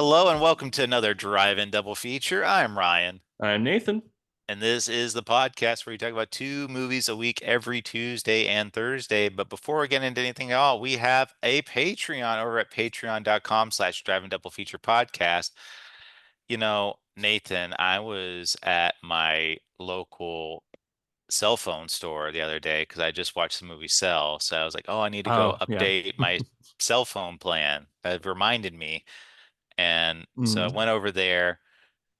Hello and welcome to another Drive-In Double Feature. I'm Ryan, I'm Nathan. and this is the podcast where we talk about two movies a week every Tuesday and Thursday. But before we get into anything at all, we have a Patreon over at patreon.com/Drive-In Double Feature podcast. Nathan, I was at my local cell phone store the other day because I just watched the movie Cell. So I was like, oh, I need to go Oh, yeah. update my cell phone plan. That reminded me. And so I Mm. went over there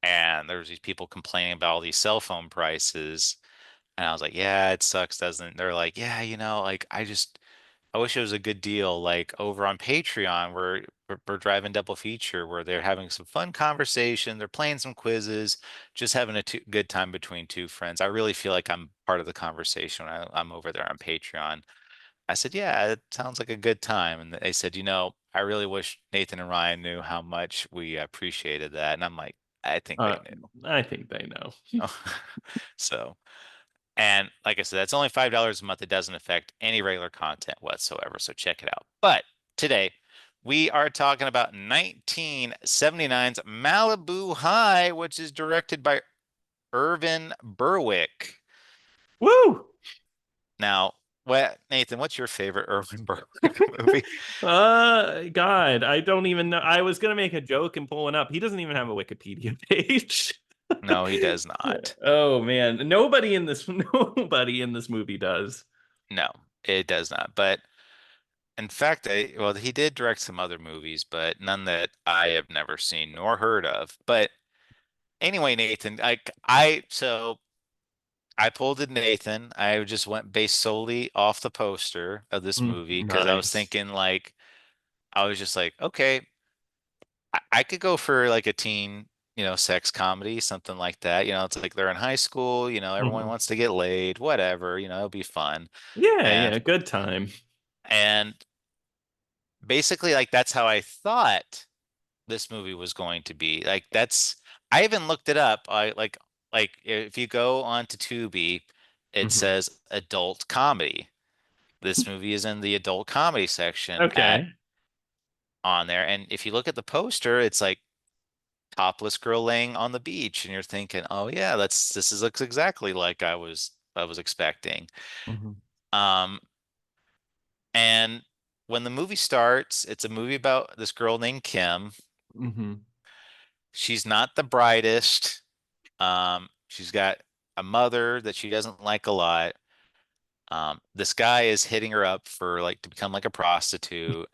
and there was these people complaining about all these cell phone prices. And I was like, yeah, it sucks, doesn't it? They're like, yeah, like I wish it was a good deal. Like over on Patreon, we're driving double feature where they're having some fun conversation, they're playing some quizzes, just having a good time between two friends. I really feel like I'm part of the conversation when I'm over there on Patreon. I said, yeah, it sounds like a good time. And they said, I really wish Nathan and Ryan knew how much we appreciated that. And I'm like, I think they Uh, knew. I think they know. So, and like I said, that's only $5 a month. It doesn't affect any regular content whatsoever. So check it out. But today we are talking about 1979's Malibu High, which is directed by Irvin Berwick. Woo! Now, Nathan, what's your favorite Irvin Berwick movie? God, I don't even know. I was gonna make a joke and pull one up. He doesn't even have a Wikipedia page. No, he does not. Oh man, nobody in this movie does. No, it does not. But in fact, well, he did direct some other movies, but none that I have never seen nor heard of. But anyway, Nathan, so I pulled it, Nathan. I just went based solely off the poster of this movie because I was Nice. thinking I was just like, okay, I could go for like a teen, sex comedy, something like that. It's like they're in high school, everyone Mhm. wants to get laid, whatever, it'll be fun. Yeah, And yeah, good time. and basically like that's how I thought this movie was going to be. Like I even looked it up. I like if you go onto Tubi, it Mhm. says adult comedy. This movie is in the adult comedy section at Okay. on there. And if you look at the poster, it's like topless girl laying on the beach, and you're thinking, oh yeah, this is looks exactly like I was expecting. Mhm. Um, and when the movie starts, it's a movie about this girl named Kim. Mhm. She's not the brightest. She's got a mother that she doesn't like a lot. This guy is hitting her up for like to become like a prostitute.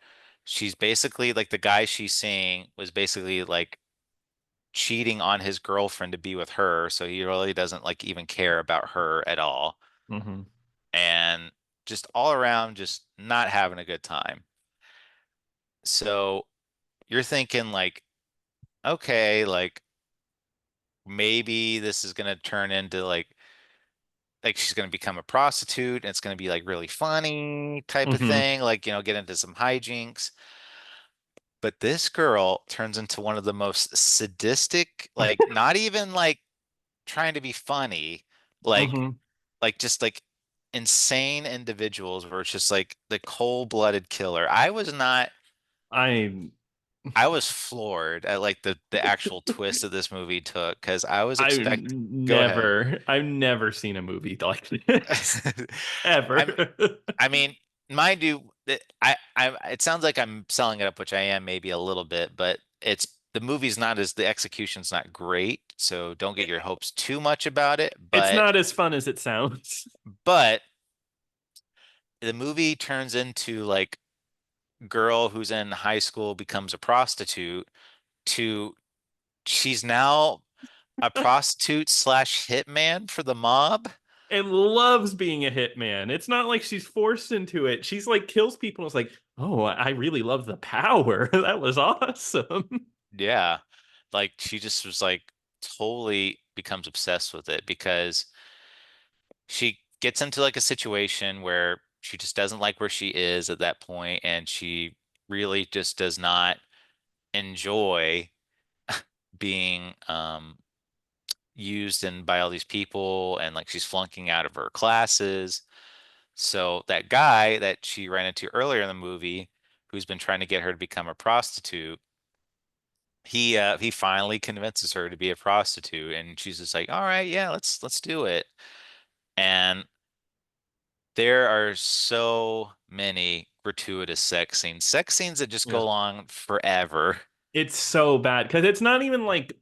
She's basically like the guy she's seeing was basically like cheating on his girlfriend to be with her, so he really doesn't like even care about her at all. Mhm. And just all around just not having a good time. So you're thinking like, okay, like maybe this is gonna turn into like she's going to become a prostitute and it's going to be like really funny type of Mhm. thing, like, get into some hijinks. But this girl turns into one of the most sadistic, like not even like trying to be funny, like Mhm. just like insane individuals where it's just like the cold-blooded killer. I I was floored at like the actual twist that this movie took because I was go ahead. I've never seen a movie like this I'm ever. I mean, mind you, it sounds like I'm selling it up, which I am maybe a little bit, but the movie's not as the execution's not great, so don't get your hopes too much about it. It's But not as fun as it sounds. but the movie turns into like girl who's in high school becomes a prostitute to she's now a prostitute slash hitman for the mob. And loves being a hitman. It's not like she's forced into it. She's like kills people and it's like, oh, I really love the power. That was awesome. Yeah. Like she just was like totally becomes obsessed with it because she gets into like a situation where she just doesn't like where she is at that point and she really just does not enjoy being used and by all these people and like she's flunking out of her classes. So that guy that she ran into earlier in the movie who's been trying to get her to become a prostitute he finally convinces her to be a prostitute, and she's just like, all right, yeah, let's do it. And there are so many gratuitous sex scenes that just Yeah. go on forever. It's so bad because it's not even like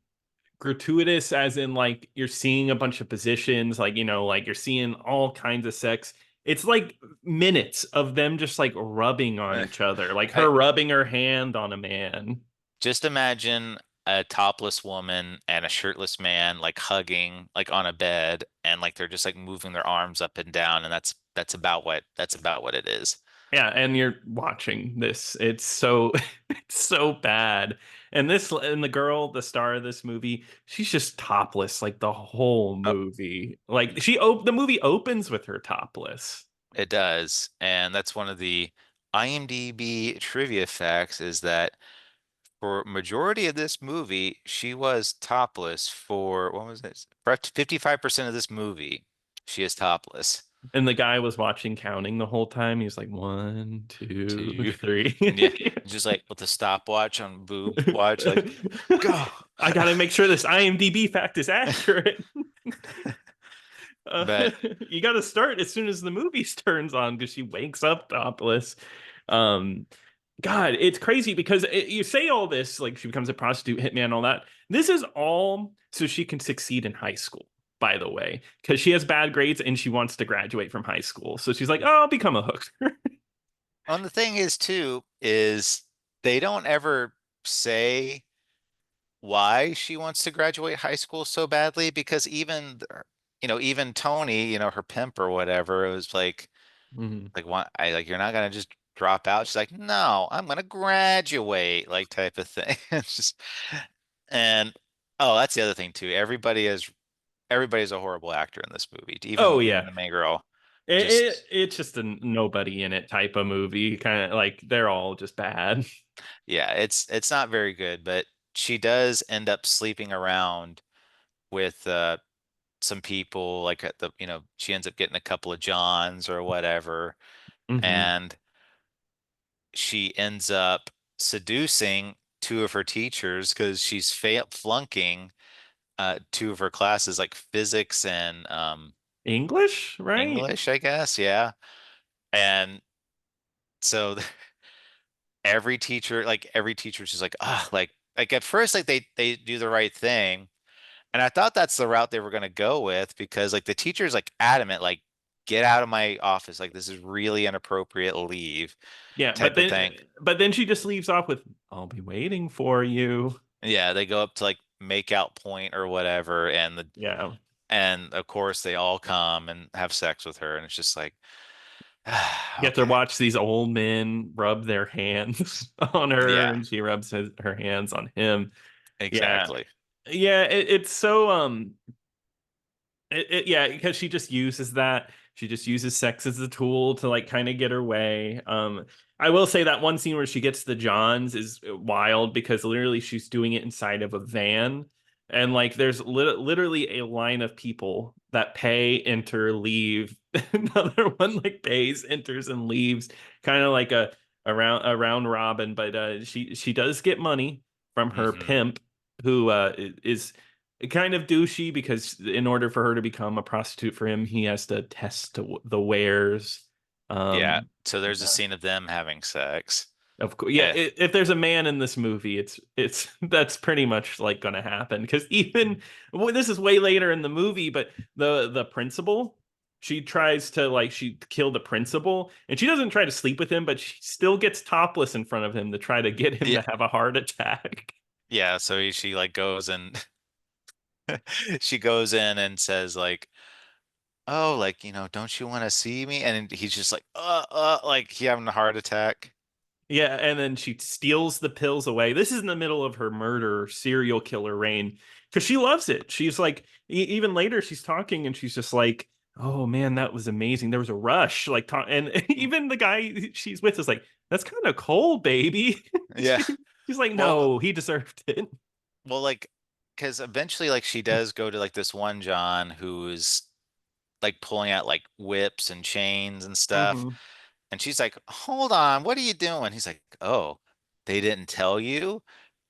gratuitous as in like you're seeing a bunch of positions, like like you're seeing all kinds of sex. It's like minutes of them just like rubbing on Eh, each other, like I her rubbing her hand on a man. just imagine a topless woman and a shirtless man like hugging like on a bed, and like they're just like moving their arms up and down, and that's about what it is. Yeah, and you're watching this. It's so it's so bad. And the girl, the star of this movie, she's just topless like the whole Oh, movie. Like the movie opens with her topless. it does. And that's one of the IMDb trivia facts, is that for majority of this movie, she was topless for what was this? For 55% of this movie, she is topless. And the guy was watching counting the whole time. He was like, one, two, Two. three. And yeah, just like with a stopwatch on boob watch, like go. I gotta make sure this IMDb fact is accurate. Uh, But you gotta start as soon as the movie turns on because she wakes up topless. Um, God, it's crazy because you say all this, like she becomes a prostitute, hitman, all that. This is all so she can succeed in high school, by the way, because she has bad grades and she wants to graduate from high school. So she's like, oh, I'll become a hooker. and the thing is too, is they don't ever say why she wants to graduate high school so badly, because even Tony, her pimp or whatever, it was Mhm. like what I like, you're not gonna just drop out. She's like, no, I'm gonna graduate, like type of thing. It's just and oh, that's the other thing too. Everybody's a horrible actor in this movie. Oh Even yeah, the main girl. it Just it's just a nobody in it type of movie. Kind of like they're all just bad. yeah, it's not very good, but she does end up sleeping around with some people, like at she ends up getting a couple of Johns or whatever, Hmm. and she ends up seducing two of her teachers because she's flunking two of her classes, like physics and English, right? English, I guess. Yeah. And so every teacher's just like, ah, like at first, like they do the right thing. And I thought that's the route they were going to go with, because like the teacher's like adamant, like, get out of my office. Like, this is really inappropriate. Leave, Yeah, type of thing. but then she just leaves off with, "I'll be waiting for you." Yeah, they go up to like make out point or whatever, Yeah, and of course they all come and have sex with her, and it's just like, you get to okay, watch these old men rub their hands on her, yeah, and she rubs her hands on him. Yeah, exactly. yeah, it's so yeah, because she just uses sex as a tool to like kind of get her way. I will say that one scene where she gets the Johns is wild because literally she's doing it inside of a van, and like there's literally a line of people that pay, enter, leave. Another one like pays, enters, and leaves, kind of like a round robin. But she does get money from her Hmm. pimp, who is kind of douchey because in order for her to become a prostitute for him, he has to test the wares. Yeah. Um, So there's a yeah, scene of them having sex. of course, yeah. Eh, If there's a man in this movie, it's that's pretty much like going to happen because even well, this is way later in the movie, but the principal. She tries to like she kill the principal, and she doesn't try to sleep with him, but she still gets topless in front of him to try to get him yeah, to have a heart attack. yeah. So she like goes and she goes in and says like, oh, like, don't you want to see me? And he's just like he having a heart attack. Yeah, and then she steals the pills away. This is in the middle of her murder serial killer reign because she loves it. She's like, even later, she's talking and she's just like, "Oh man, that was amazing. There was a rush." Like, and even the guy she's with is like, "That's kind of cold, baby." Yeah. She's like, Well, "No, he deserved it." like, because eventually, like, she does go to like this one John who's like pulling out like whips and chains and stuff. Hmm. And she's like, hold on, what are you doing? He's like, oh, they didn't tell you?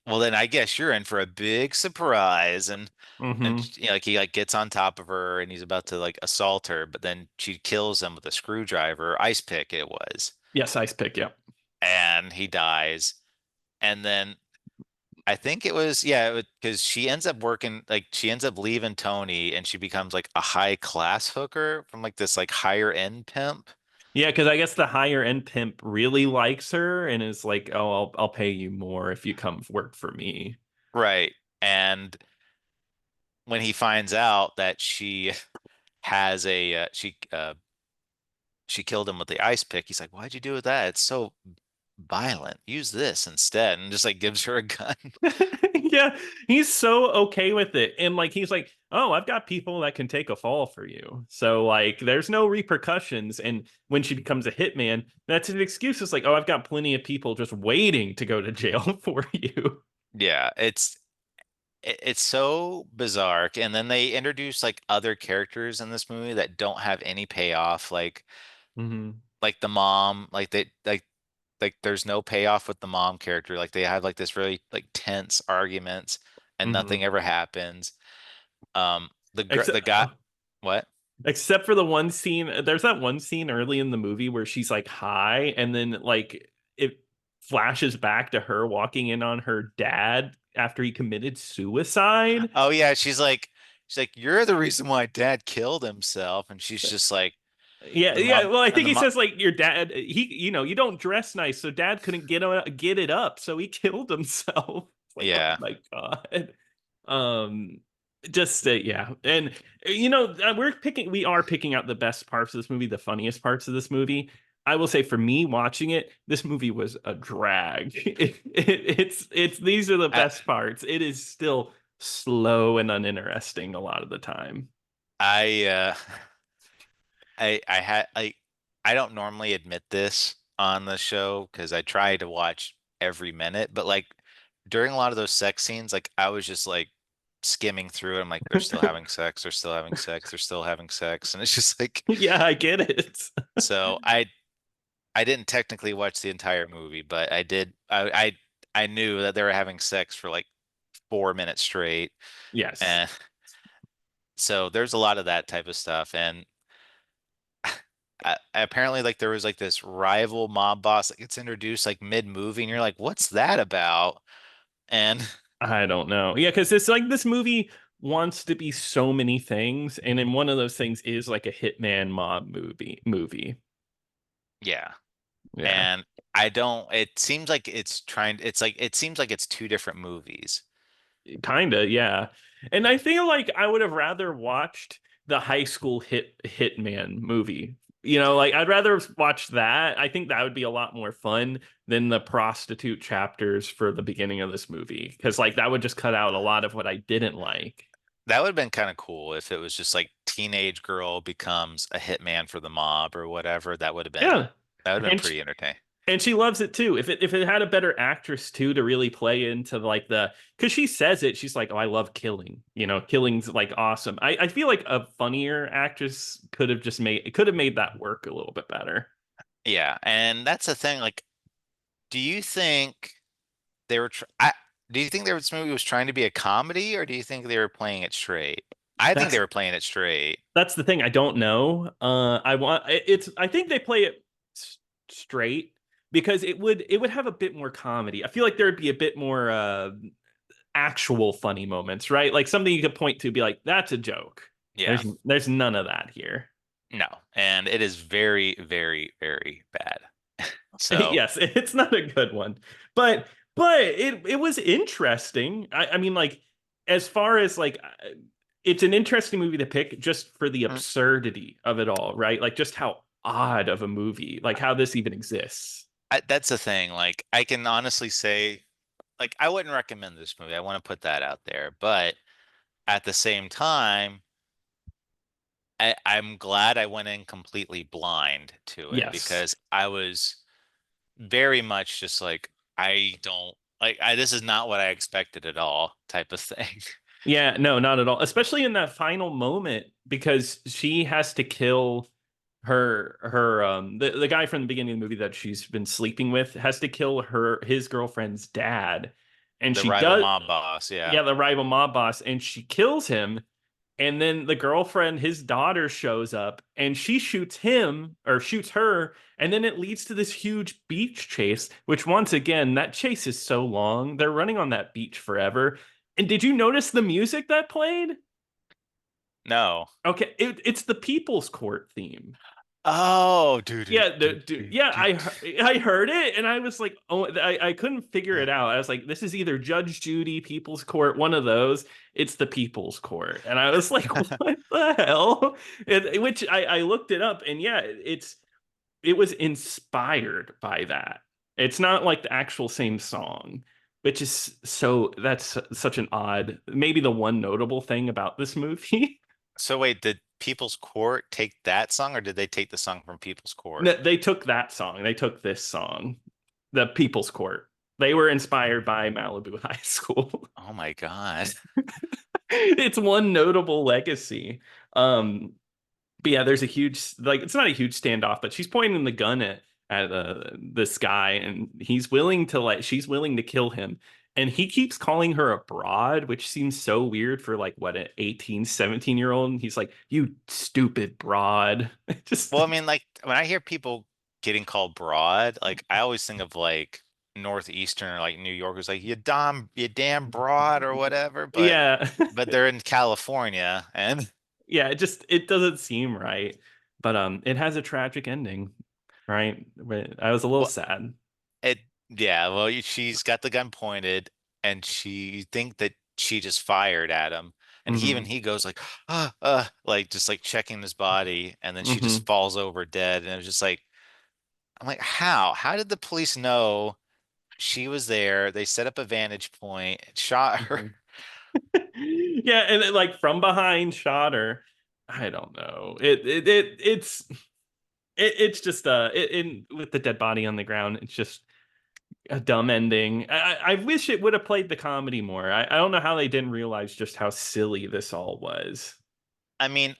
well, then I guess you're in for a big surprise. And Hmm. you know, like he like gets on top of her and he's about to like assault her, but then she kills him with a screwdriver, ice pick it was, Yes, ice pick. Yep. and he dies. And then I think it was, yeah, because she ends up working, like she ends up leaving Tony and she becomes like a high class hooker from like this like higher end pimp. Yeah, because I guess the higher end pimp really likes her and is like, "Oh, I'll pay you more if you come work for me." Right. And when he finds out that she has a she killed him with the ice pick, he's like, "Why'd you do with that? It's so violent. Use this instead." And just like gives her a gun. Yeah, he's so okay with it. And like he's like, "Oh, I've got people that can take a fall for you." So like there's no repercussions. And when she becomes a hitman, that's an excuse. It's like, "Oh, I've got plenty of people just waiting to go to jail for you." Yeah, it's so bizarre. And then they introduce like other characters in this movie that don't have any payoff, Hmm. like the mom, like there's no payoff with the mom character. Like they have like this really like tense arguments and Hmm. nothing ever happens. Except The guy, what? except for the one scene, there's that one scene early in the movie where she's like high, and then like it flashes back to her walking in on her dad after he committed suicide. Oh yeah, she's like, "You're the reason why dad killed himself." And she's just like Yeah, the yeah. mom Well, I and think the he mom says like your dad. You don't dress nice, so dad couldn't get it up, so he killed himself. It's like, oh yeah. my god. Um, just yeah, and we are picking out the best parts of this movie, the funniest parts of this movie. I will say, for me watching it, this movie was a drag. It's these are the I best parts. It is still slow and uninteresting a lot of the time. I I had I don't normally admit this on the show because I try to watch every minute, but like during a lot of those sex scenes, like I was just like skimming through it. I'm like, they're still having sex, they're still having sex, they're still having sex, and it's just like Yeah, I get it. so I didn't technically watch the entire movie, but I did I knew that they were having sex for like 4 minutes straight, Yes. and so there's a lot of that type of stuff, and apparently like there was like this rival mob boss that gets introduced like mid-movie and you're like what's that about and I don't know. Yeah, because it's like this movie wants to be so many things, and then one of those things is like a hitman mob movie. yeah Yeah. and I don't it seems like it's trying it's like it seems like it's two different movies. Kinda, yeah. And I feel like I would have rather watched the high school hitman movie. Like I'd rather watch that. I think that would be a lot more fun than the prostitute chapters for the beginning of this movie. Because like that would just cut out a lot of what I didn't like. That would have been kind of cool if it was just like teenage girl becomes a hitman for the mob or whatever. Yeah. That would have been And pretty entertaining. she loves it too. If it had a better actress too to really play into like the because she says it, she's like, "Oh, I love killing." Killing's like awesome. I feel like a funnier actress could have made that work a little bit better. Yeah, and that's the thing, like do you think they were tr I do you think this movie was trying to be a comedy or do you think they were playing it straight? I think they That's were playing it straight. that's the thing. I don't know. I think they play it straight because it would have a bit more comedy. I feel like there would be a bit more actual funny moments, right? Like something you could point to, be like, that's a joke. Yeah. There's none of that here. No. And it is very, very, very bad. So Yes, it's not a good one, but it was interesting. I mean, like as far as like it's an interesting movie to pick just for the mm, absurdity of it all, right? Like just how odd of a movie, like how this even exists. that's the thing. Like I can honestly say, like I wouldn't recommend this movie. I want to put that out there. But at the same time, I'm glad I went in completely blind to it Yes. because I was very much just like I don't like I this is not what I expected at all type of thing. Yeah, no, not at all. Especially in that final moment because she has to kill the guy from the beginning of the movie that she's been sleeping with has to kill his girlfriend's dad. and The she rival does, mob boss, yeah. yeah, the rival mob boss, and she kills him. And then the girlfriend, his daughter, shows up and she shoots him or shoots her. And then it leads to this huge beach chase, which, once again, that chase is so long. They're running on that beach forever. And did you notice the music that played? No. Okay, it's the People's Court theme. Oh, do do Yeah, do do yeah, do. I heard it and I was like, oh, I couldn't figure it out. I was like, this is either Judge Judy, People's Court, one of those. It's the People's Court, and I was like, what the hell? Which I looked it up, and yeah, it was inspired by that. It's not like the actual same song, which is so that's such an odd, maybe the one notable thing about this movie. So wait, did People's Court take that song, or did they take the song from People's Court? They took that song. They took this song, the People's Court. They were inspired by Malibu High School. Oh my God. It's one notable legacy. Um, but yeah, there's a huge like it's not a huge standoff, but she's pointing the gun at this guy, and she's willing to kill him. And he keeps calling her a broad, which seems so weird for like what an 18, 17-year-old. And he's like, you stupid broad. Just Well, I mean, like when I hear people getting called broad, like I always think of like Northeastern or like New Yorkers, like you damn broad or whatever. yeah. But they're in California, and Yeah, it doesn't seem right. But it has a tragic ending, right? But I was a little well, sad. it yeah, well, she's got the gun pointed, and you think that she just fired at him, and Hmm. he goes like, like just like checking his body, and then she just Hmm. falls over dead, and it was just like, I'm like, how? How did the police know she was there? They set up a vantage point, shot her. Hmm. Yeah, and like from behind shot her. I don't know. It's just in with the dead body on the ground. It's just a dumb ending. I wish it would have played the comedy more. I don't know how they didn't realize just how silly this all was. I mean,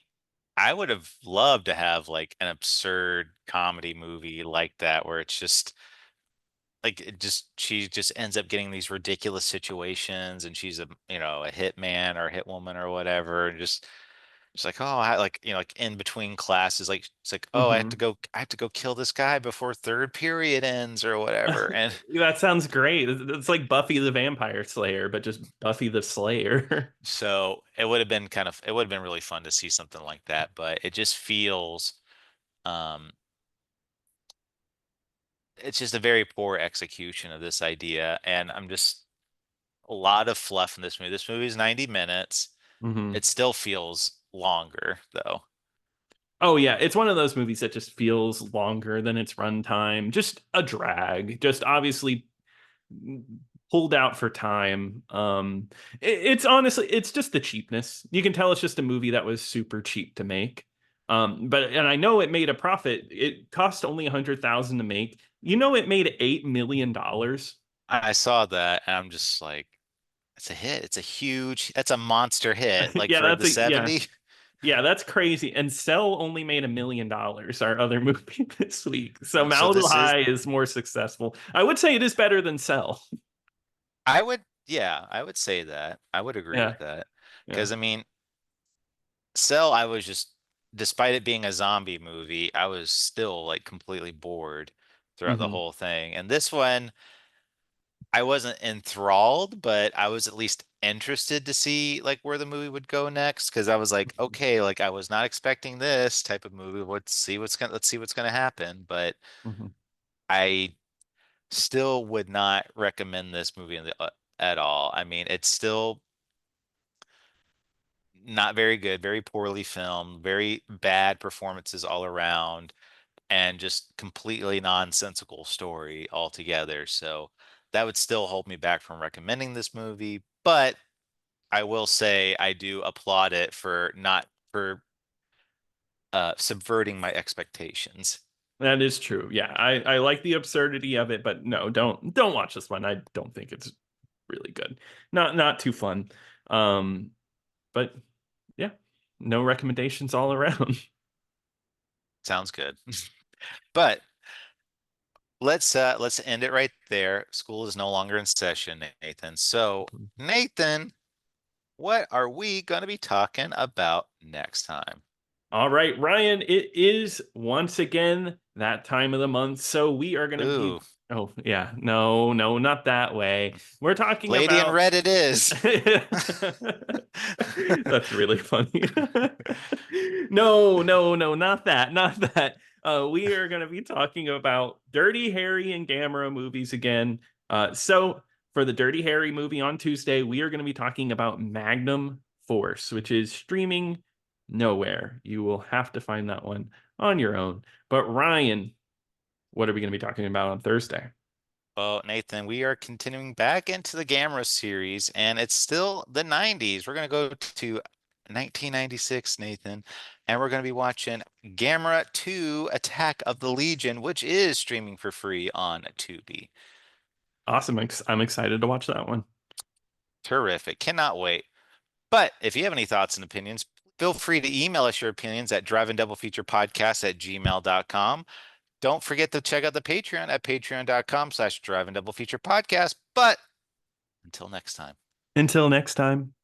I would have loved to have like an absurd comedy movie like that where it's just like she just ends up getting these ridiculous situations, and she's a hitman or a hitwoman or whatever, and just it's like, oh, like like in between classes, like it's like, oh, Hmm. I have to go kill this guy before third period ends or whatever. And That sounds great. It's like Buffy the Vampire Slayer, but just Buffy the Slayer. so it would have been really fun to see something like that, but it just feels um it's just a very poor execution of this idea. And I'm just a lot of fluff in this movie. This movie is 90 minutes. Hmm. It still feels longer though. Oh yeah, it's one of those movies that just feels longer than its runtime. Just a drag. Just obviously pulled out for time. It's honestly, it's just the cheapness. You can tell it's just a movie that was super cheap to make. But and I know it made a profit. It cost only 100,000 to make. You know, it made $8 million. I saw that and I'm just like, it's a hit. That's a monster hit, like Yeah, for that's the a yeah. 70. Yeah, that's crazy. And Cell only made $1 million, our other movie this week. So So Malibu High is more successful. I would say it is better than Cell. yeah, I would say that. I would agree Yeah, with that. yeah. Because I mean, Cell, I was just, despite it being a zombie movie, I was still like completely bored throughout the Hmm. whole thing. And this one, I wasn't enthralled, but I was at least interested to see like where the movie would go next. Because I was like, okay, like I was not expecting this type of movie. Let's see what's gonna happen. But Hmm. I still would not recommend this movie at all. I mean, it's still not very good, very poorly filmed, very bad performances all around, and just completely nonsensical story altogether. So that would still hold me back from recommending this movie. But I will say I do applaud it for not for subverting my expectations. That is true. Yeah, I like the absurdity of it, but no, don't watch this one. I don't think it's really good. Not too fun. Um, but yeah, no recommendations all around. Sounds good. But let's end it right there. School is no longer in session, Nathan. So, Nathan, what are we going to be talking about next time? All right, Ryan, it is once again that time of the month. So we are going to be, Ooh, oh, yeah, no, no, not that way. We're talking Lady in about, Red it is. that's really funny. No, no, no, not that, not that. We are going to be talking about Dirty Harry and Gamera movies again. So for the Dirty Harry movie on Tuesday, we are going to be talking about Magnum Force, which is streaming nowhere. You will have to find that one on your own. But Ryan, what are we going to be talking about on Thursday? Well, Nathan, we are continuing back into the Gamera series, and it's still the 90s. We're going to go to 1996, Nathan, and we're going to be watching Gamera 2 Attack of the Legion, which is streaming for free on Tubi. Awesome. I'm excited to watch that one. Terrific. Cannot wait. But if you have any thoughts and opinions, feel free to email us your opinions at driveanddoublepodcast@gmail.com. Don't forget to check out the Patreon at patreon.com/driveanddoublepodcast. But until next time. Until next time.